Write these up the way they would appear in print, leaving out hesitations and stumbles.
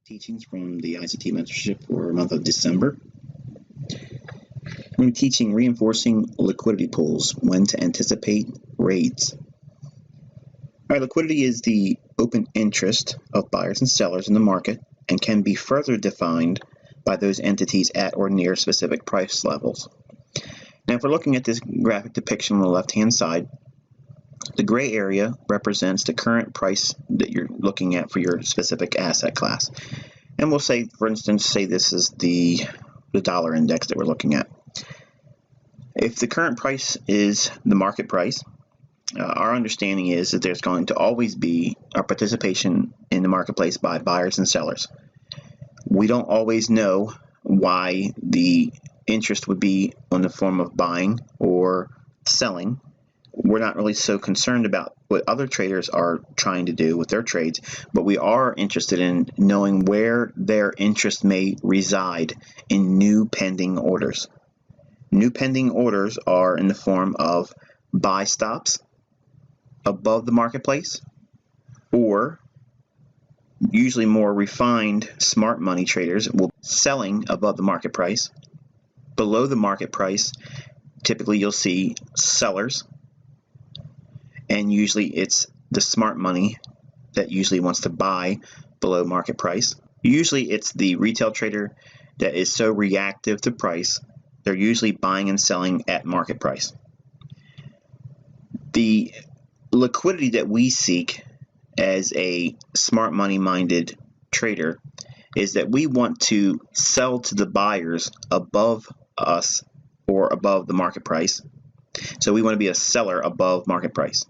Teachings from the ICT mentorship for the month of December. I'm teaching reinforcing liquidity pools, when to anticipate raids. All right, liquidity is the open interest of buyers and sellers in the market and can be further defined by those entities at or near specific price levels. Now, if we're looking at this graphic depiction on the left-hand side, the gray area represents the current price that you're looking at for your specific asset class. And we'll say, for instance, this is the dollar index that we're looking at. If the current price is the market price, our understanding is that there's going to always be a participation in the marketplace by buyers and sellers. We don't always know why the interest would be on the form of buying or selling. We're not really so concerned about what other traders are trying to do with their trades, but we are interested in knowing where their interest may reside in new pending orders. New pending orders are in the form of buy stops above the marketplace, or usually more refined smart money traders will be selling above the market price. Below the market price, typically you'll see sellers, and usually it's the smart money that usually wants to buy below market price. Usually it's the retail trader that is so reactive to price, they're usually buying and selling at market price. The liquidity that we seek as a smart money minded trader is that we want to sell to the buyers above us or above the market price. So we want to be a seller above market price.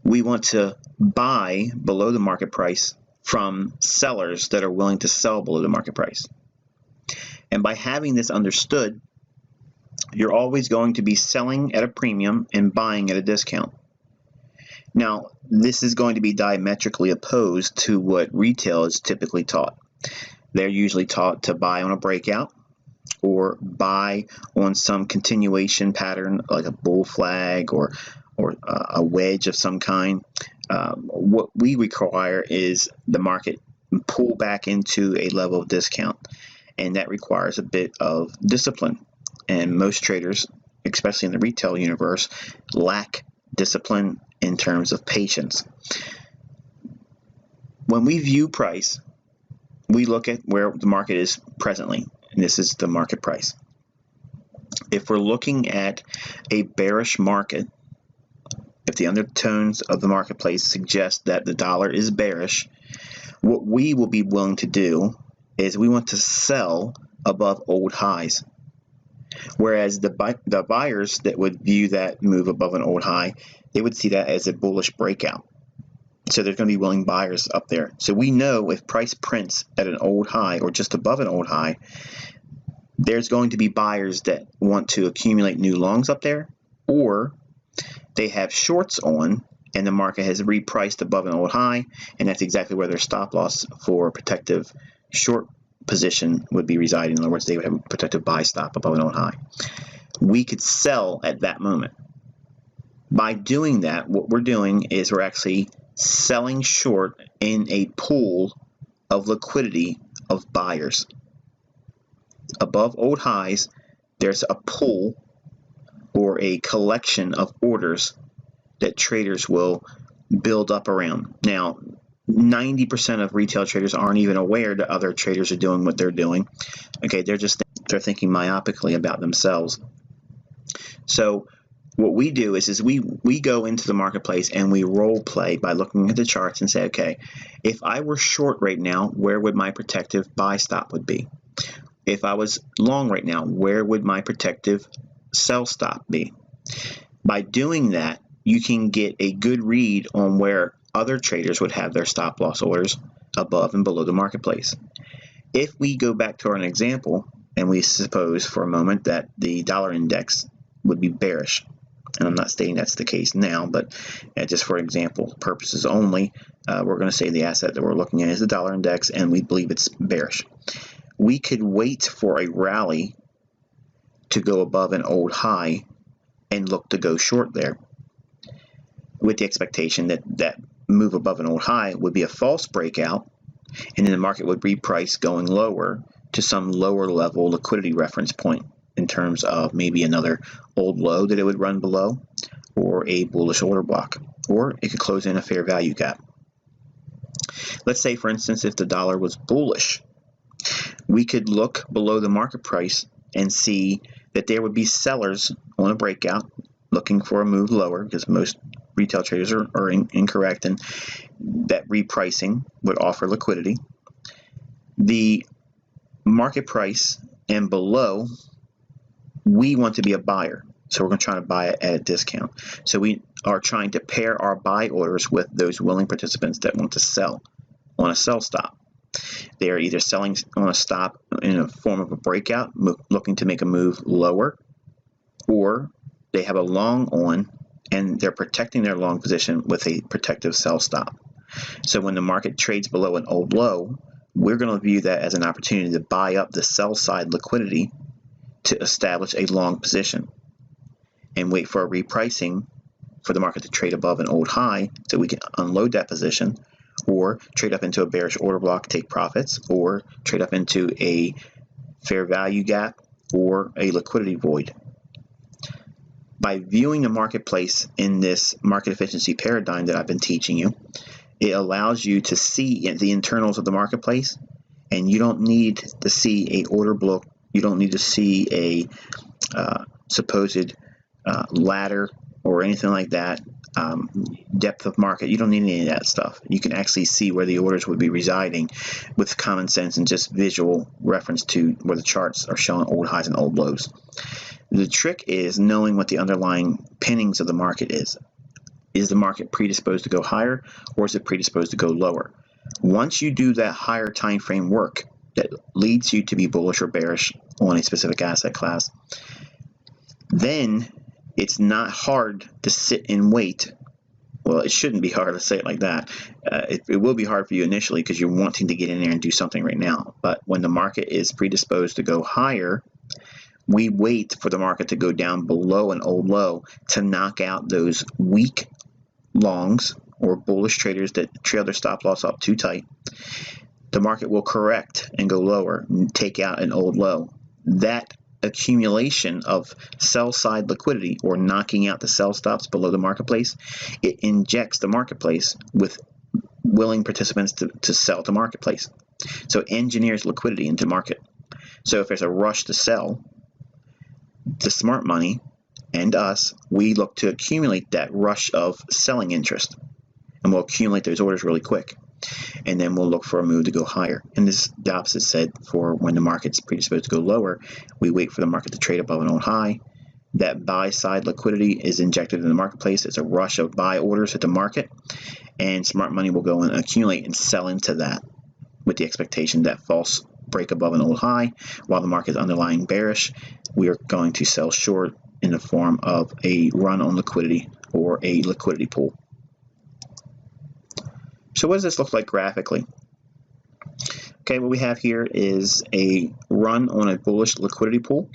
We want to buy below the market price from sellers that are willing to sell below the market price. And by having this understood, you're always going to be selling at a premium and buying at a discount. Now, this is going to be diametrically opposed to what retail is typically taught. They're usually taught to buy on a breakout or buy on some continuation pattern like a bull flag or a wedge of some kind. What we require is the market pull back into a level of discount, and that requires a bit of discipline. And most traders, especially in the retail universe, lack discipline in terms of patience. When we view price, we look at where the market is presently, and this is the market price. If we're looking at a bearish market, if the undertones of the marketplace suggest that the dollar is bearish, what we will be willing to do is we want to sell above old highs. Whereas the buyers that would view that move above an old high, they would see that as a bullish breakout. So there's going to be willing buyers up there. So we know if price prints at an old high or just above an old high, there's going to be buyers that want to accumulate new longs up there, or they have shorts on and the market has repriced above an old high, and that's exactly where their stop loss for protective short position would be residing. In other words, they would have a protective buy stop above an old high. We could sell at that moment. By doing that, what we're doing is we're actually selling short in a pool of liquidity of buyers. Above old highs, there's a pool or a collection of orders that traders will build up around. Now, 90% of retail traders aren't even aware that other traders are doing what they're doing. Okay, they're thinking myopically about themselves. So what we do is we go into the marketplace and we role play by looking at the charts and say, okay, if I were short right now, where would my protective buy stop would be? If I was long right now, where would my protective sell stop be? By doing that, you can get a good read on where other traders would have their stop loss orders above and below the marketplace. If we go back to our example and we suppose for a moment that the dollar index would be bearish, and I'm not stating that's the case now, but just for example purposes only, we're going to say the asset that we're looking at is the dollar index and we believe it's bearish. We could wait for a rally to go above an old high and look to go short there, with the expectation that that move above an old high would be a false breakout and then the market would reprice going lower to some lower level liquidity reference point in terms of maybe another old low that it would run below, or a bullish order block, or it could close in a fair value gap. Let's say, for instance, if the dollar was bullish, we could look below the market price and see that there would be sellers on a breakout looking for a move lower, because most retail traders are incorrect, and that repricing would offer liquidity. The market price and below, we want to be a buyer, so we're going to try to buy it at a discount. So we are trying to pair our buy orders with those willing participants that want to sell on a sell stop. They are either selling on a stop in a form of a breakout, looking to make a move lower, or they have a long on and they're protecting their long position with a protective sell stop. So when the market trades below an old low, we're going to view that as an opportunity to buy up the sell side liquidity to establish a long position and wait for a repricing for the market to trade above an old high so we can unload that position, or trade up into a bearish order block, take profits, or trade up into a fair value gap or a liquidity void. By viewing the marketplace in this market efficiency paradigm that I've been teaching you, it allows you to see the internals of the marketplace, and you don't need to see a order block. You don't need to see a supposed ladder or anything like that, depth of market. You don't need any of that stuff. You can actually see where the orders would be residing with common sense and just visual reference to where the charts are showing old highs and old lows. The trick is knowing what the underlying pinnings of the market is. Is the market predisposed to go higher, or is it predisposed to go lower? Once you do that higher time frame work that leads you to be bullish or bearish on a specific asset class, then it's not hard to sit and wait. Well, it shouldn't be hard, let's say it like that. It will be hard for you initially because you're wanting to get in there and do something right now. But when the market is predisposed to go higher, we wait for the market to go down below an old low to knock out those weak longs or bullish traders that trail their stop loss up too tight. The market will correct and go lower and take out an old low. That accumulation of sell side liquidity, or knocking out the sell stops below the marketplace, it injects the marketplace with willing participants to sell to marketplace. So it engineers liquidity into market. So if there's a rush to sell, the smart money and us, we look to accumulate that rush of selling interest, and we'll accumulate those orders really quick, and then we'll look for a move to go higher. And this is the opposite said for when the market's predisposed to go lower. We wait for the market to trade above an old high. That buy side liquidity is injected in the marketplace. It's a rush of buy orders at the market, and smart money will go and accumulate and sell into that with the expectation that false break above an old high. While the market is underlying bearish, we are going to sell short in the form of a run on liquidity or a liquidity pool. So what does this look like graphically? Okay, what we have here is a run on a bullish liquidity pool.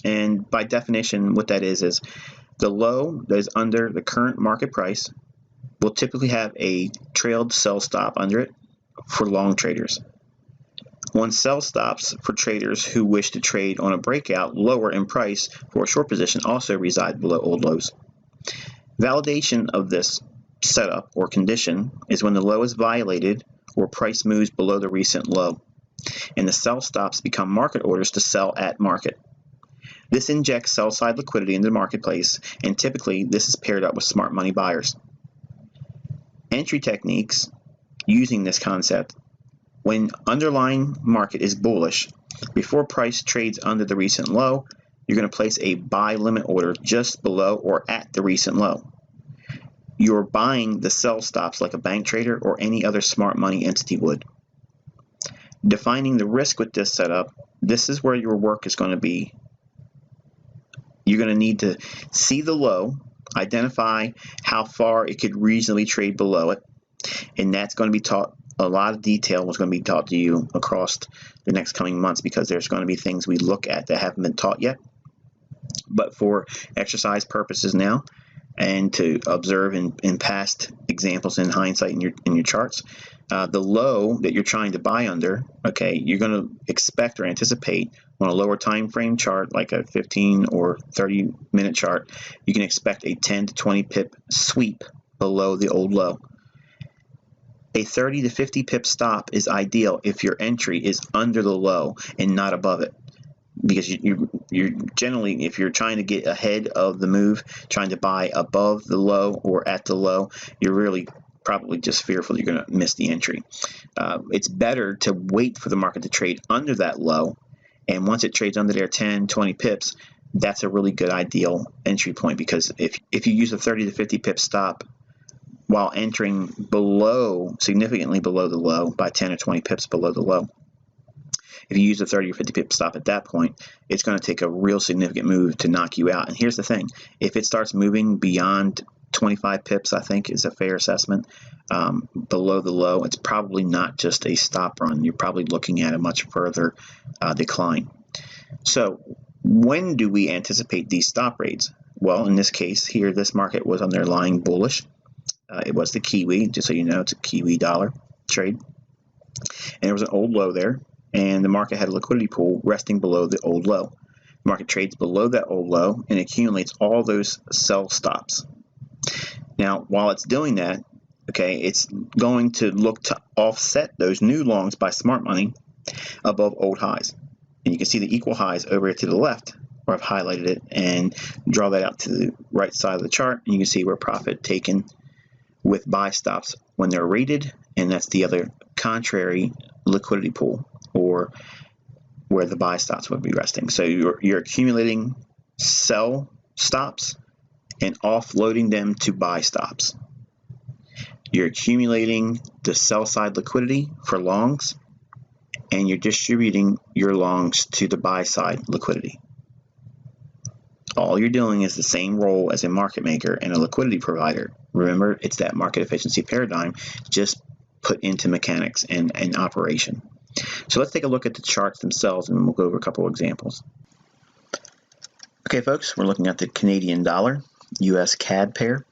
And by definition, what that is the low that is under the current market price will typically have a trailed sell stop under it for long traders. On sell stops for traders who wish to trade on a breakout lower in price for a short position also reside below old lows. Validation of this setup or condition is when the low is violated or price moves below the recent low, and the sell stops become market orders to sell at market. This injects sell side liquidity into the marketplace, and typically this is paired up with smart money buyers. Entry techniques using this concept: when underlying market is bullish, before price trades under the recent low, you're going to place a buy limit order just below or at the recent low. You're buying the sell stops like a bank trader or any other smart money entity would. Defining the risk with this setup, this is where your work is going to be. You're going to need to see the low, identify how far it could reasonably trade below it, and that's going to be taught. A lot of detail was going to be taught to you across the next coming months, because there's going to be things we look at that haven't been taught yet. But for exercise purposes now, and to observe in past examples in hindsight in your charts. The low that you're trying to buy under, okay, you're going to expect or anticipate on a lower time frame chart, like a 15 or 30-minute chart, you can expect a 10 to 20 pip sweep below the old low. A 30 to 50 pip stop is ideal if your entry is under the low and not above it. Because you're generally, if you're trying to get ahead of the move, trying to buy above the low or at the low, you're really probably just fearful you're going to miss the entry. It's better to wait for the market to trade under that low, and once it trades under there 10, 20 pips, that's a really good ideal entry point, because if you use a 30 to 50 pip stop while entering below, significantly below the low, by 10 or 20 pips below the low, if you use a 30 or 50 pip stop at that point, it's going to take a real significant move to knock you out. And here's the thing, if it starts moving beyond 25 pips, I think is a fair assessment, below the low, it's probably not just a stop run. You're probably looking at a much further decline. So when do we anticipate these stop rates? Well, in this case here, this market was underlying bullish. It was the Kiwi, just so you know, it's a Kiwi dollar trade. And there was an old low there, and the market had a liquidity pool resting below the old low. The market trades below that old low and accumulates all those sell stops. Now, while it's doing that, okay, it's going to look to offset those new longs by smart money above old highs. And you can see the equal highs over here to the left, where I've highlighted it, and draw that out to the right side of the chart, and you can see where profit taken with buy stops when they're rated, and that's the other contrary liquidity pool, or where the buy stops would be resting. So you're accumulating sell stops and offloading them to buy stops. You're accumulating the sell side liquidity for longs, and you're distributing your longs to the buy side liquidity. All you're doing is the same role as a market maker and a liquidity provider. Remember, it's that market efficiency paradigm just put into mechanics and operation. So let's take a look at the charts themselves, and we'll go over a couple of examples. Okay, folks, we're looking at the Canadian dollar, US CAD pair.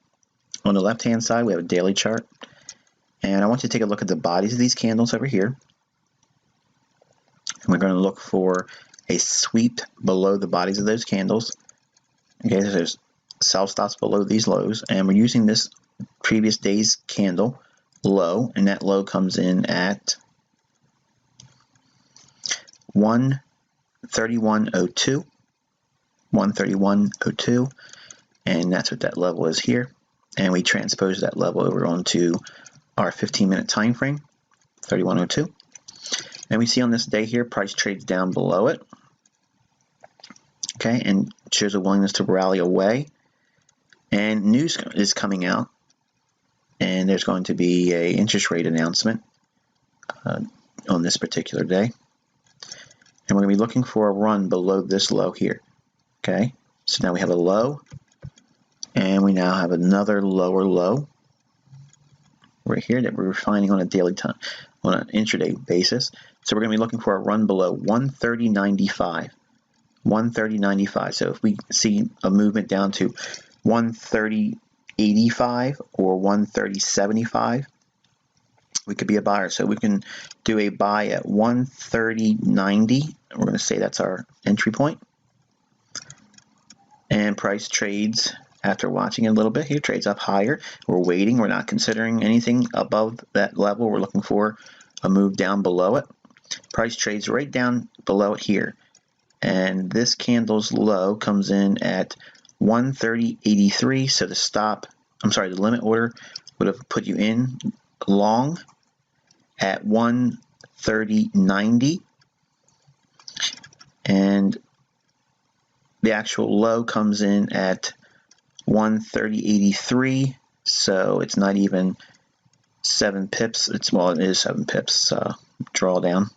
On the left-hand side, we have a daily chart. And I want you to take a look at the bodies of these candles over here. And we're going to look for a sweep below the bodies of those candles. Okay, so there's sell stops below these lows, and we're using this previous day's candle low, and that low comes in at 131.02, 131.02, and that's what that level is here. And we transpose that level over onto our 15-minute time frame, 31.02. And we see on this day here, price trades down below it. Okay, and shows a willingness to rally away. And news is coming out, and there's going to be an interest rate announcement on this particular day. And we're going to be looking for a run below this low here. Okay, so now we have a low, and we now have another lower low right here that we're refining on a daily time, on an intraday basis. So we're going to be looking for a run below 130.95. 130.95. So if we see a movement down to 130.85 or 130.75, we could be a buyer. So we can do a buy at 130.90. We're going to say that's our entry point. And price trades, after watching it a little bit here, trades up higher. We're waiting. We're not considering anything above that level. We're looking for a move down below it. Price trades right down below it here. And this candle's low comes in at 130.83. So the the limit order would have put you in long at 130.90. And the actual low comes in at 130.83. So it's not even 7 pips. It is 7 pips drawdown.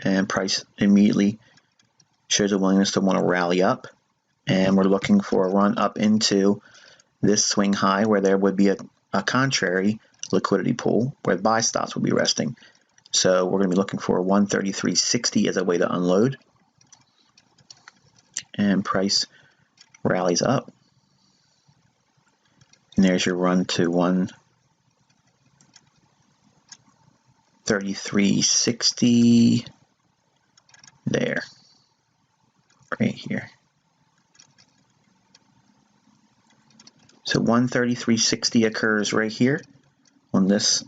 And price immediately shows a willingness to want to rally up, and we're looking for a run up into this swing high where there would be a contrary liquidity pool where buy stops will be resting. So we're going to be looking for a 133.60 as a way to unload, and price rallies up. And there's your run to 133.60 there, right here. So 133.60 occurs right here on this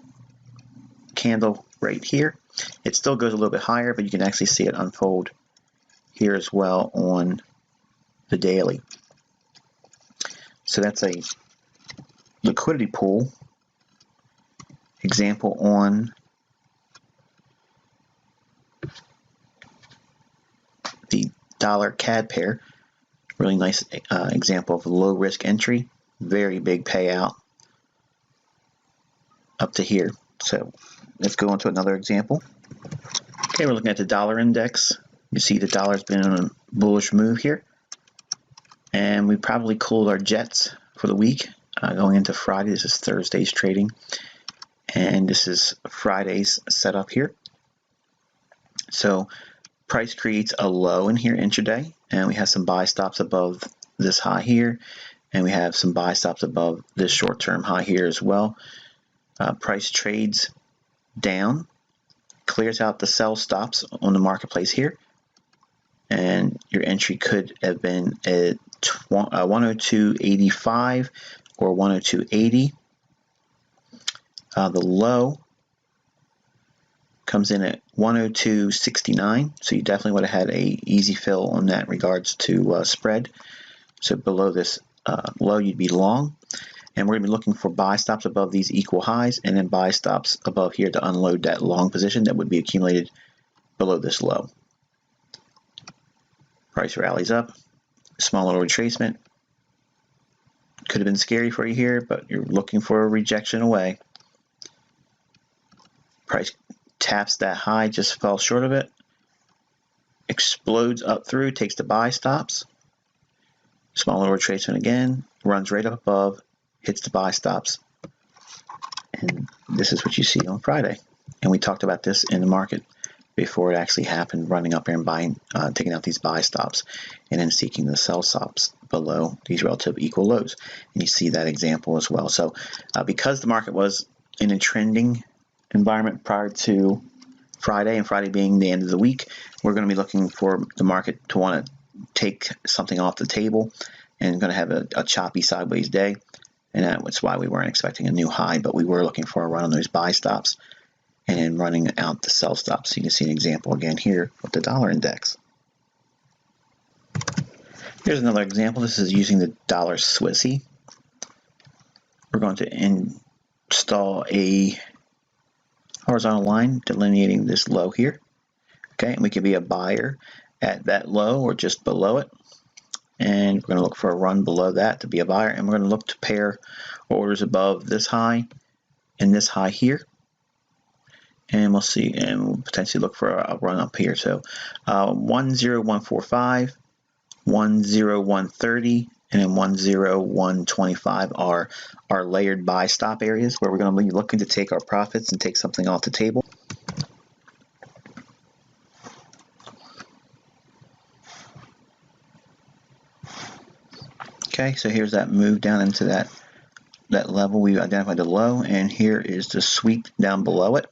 candle right here. It still goes a little bit higher, but you can actually see it unfold here as well on the daily. So that's a liquidity pool example on the dollar CAD pair. Really nice example of low risk entry, very big payout up to here. So let's go on to another example. Okay, we're looking at the dollar index. You see the dollar's been on a bullish move here, and we probably cooled our jets for the week going into Friday. This is Thursday's trading, and this is Friday's setup here. So price creates a low in here intraday, and we have some buy stops above this high here, and we have some buy stops above this short-term high here as well. Price trades down, clears out the sell stops on the marketplace here, and your entry could have been at 102.85 or 102.80. The low comes in at 102.69, so you definitely would have had a easy fill on that in regards to spread. So below this low, you'd be long, and we're going to be looking for buy stops above these equal highs, and then buy stops above here to unload that long position that would be accumulated below this low. Price rallies up, small little retracement. Could have been scary for you here, but you're looking for a rejection away. Price taps that high, just fell short of it, explodes up through, takes the buy stops, small little retracement again, runs right up above, hits the buy stops, and this is what you see on Friday. And we talked about this in the market before it actually happened, running up there and buying, taking out these buy stops, and then seeking the sell stops below these relative equal lows. And you see that example as well. So because the market was in a trending environment prior to Friday, and Friday being the end of the week, we're going to be looking for the market to want to take something off the table, and going to have a choppy sideways day. And that's why we weren't expecting a new high, but we were looking for a run on those buy stops and then running out the sell stops. So you can see an example again here with the dollar index. Here's another example. This is using the dollar Swissy. We're going to install a horizontal line delineating this low here. Okay, and we could be a buyer at that low or just below it. And we're going to look for a run below that to be a buyer. And we're going to look to pair orders above this high and this high here. And we'll see, and we'll potentially look for a run up here. So 10145, 10130, and then 10125 are our layered buy stop areas where we're going to be looking to take our profits and take something off the table. Okay, so here's that move down into that level. We identified the low, and here is the sweep down below it.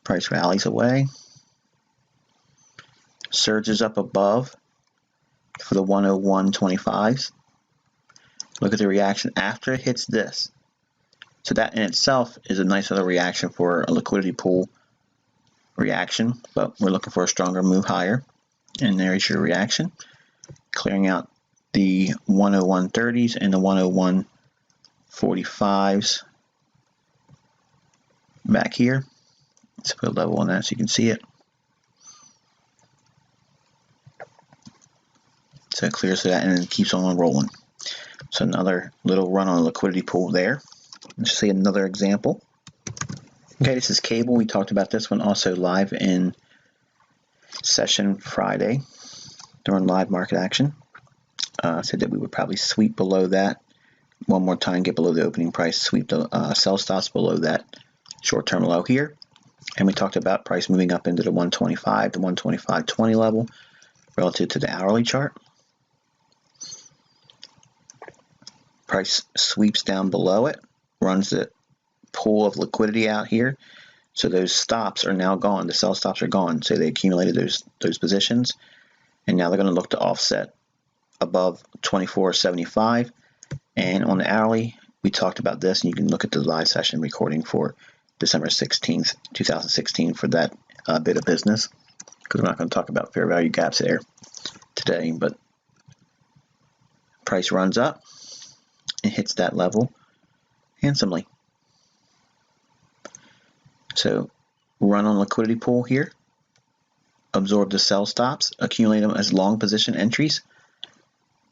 Price rallies away, surges up above for the 101.25s. Look at the reaction after it hits this. So that in itself is a nice little reaction for a liquidity pool reaction, but we're looking for a stronger move higher. And there's your reaction, clearing out the 101.30s and the 101.45s back here. Let's put a level on that so you can see it. So it clears that and then keeps on rolling. So another little run on a liquidity pool there. Let's see another example. Okay, this is cable. We talked about this one also live in session Friday during live market action. Said that we would probably sweep below that one more time, get below the opening price, sweep the sell stops below that short-term low here. And we talked about price moving up into the 125 to 125.20 level relative to the hourly chart. Price sweeps down below it, runs the pool of liquidity out here. So those stops are now gone. The sell stops are gone. So they accumulated those positions, and now they're going to look to offset above 24.75. And on the hourly, we talked about this, and you can look at the live session recording for December 16th, 2016 for that bit of business, because we're not going to talk about fair value gaps there today. But price runs up and hits that level handsomely. So run on liquidity pool here, absorb the sell stops, accumulate them as long position entries,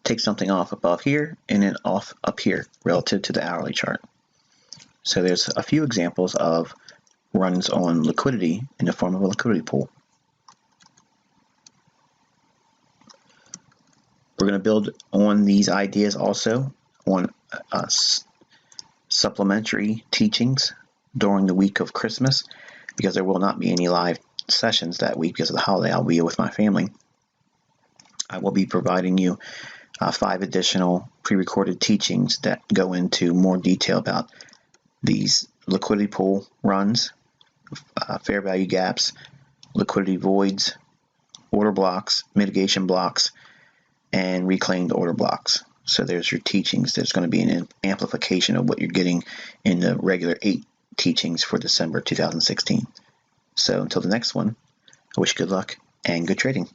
take something off above here and then off up here relative to the hourly chart. So there's a few examples of runs on liquidity in the form of a liquidity pool. We're going to build on these ideas also on supplementary teachings during the week of Christmas, because there will not be any live sessions that week because of the holiday. I'll be with my family. I will be providing you 5 additional pre-recorded teachings that go into more detail about these liquidity pool runs, fair value gaps, liquidity voids, order blocks, mitigation blocks, and reclaimed order blocks. So there's your teachings. There's going to be an amplification of what you're getting in the regular 8 teachings for December 2016. So until the next one, I wish you good luck and good trading.